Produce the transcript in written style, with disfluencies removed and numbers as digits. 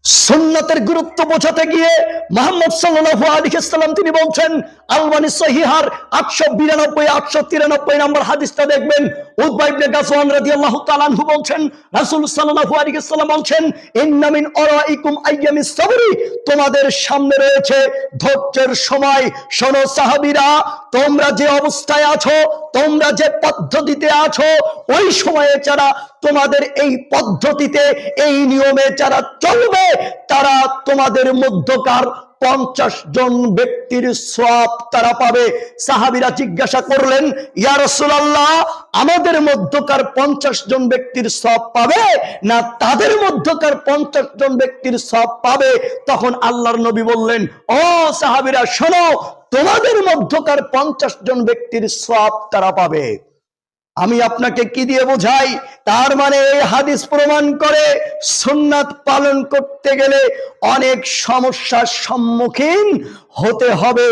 সুন্নাতের গুরুত্ব বোঝাতে গিয়ে মুহাম্মদ সাল্লাল্লাহু আলাইহি ওয়াসাল্লাম তিনি বলছেন, আলবানী সহিহার 892 893 নম্বর হাদিসটা দেখবেন। উতবা ইবনে গাজওয়ান রাদিয়াল্লাহু তাআলা আনহু বলছেন, রাসূল সাল্লাল্লাহু আলাইহি ওয়াসাল্লাম বলছেন, ইন্না মিন আরাইকুম আইয়ামিস সাবরি, তোমাদের সামনে রয়েছে ধৈর্যের সময়। শোনো সাহাবীরা, তোমরা যে অবস্থায় আছো, তোমরা যে পদ্ধতিতে আছো, ওই সময়ে যারা তোমাদের এই পদ্ধতিতে এই নিয়মে যারা চলবে, তারা তোমাদের মধ্যকার 50 জন ব্যক্তির সওয়াব তারা পাবে। সাহাবীরা জিজ্ঞাসা করলেন, ইয়া রাসূলুল্লাহ, আমাদের মধ্যকার 50 জন ব্যক্তির সওয়াব পাবে না তাদের মধ্যকার 50 জন ব্যক্তির সওয়াব পাবে? তখন আল্লাহর নবী বললেন, ও সাহাবীরা শোনো, তোমাদের মধ্যকার 50 জন ব্যক্তির সওয়াব তারা পাবে। আমি আপনাকে কি দিয়ে বোঝাই? তার মানে এই হাদিস প্রমাণ করে সুন্নাত পালন করতে গেলে অনেক সমস্যার সম্মুখীন হতে হবে।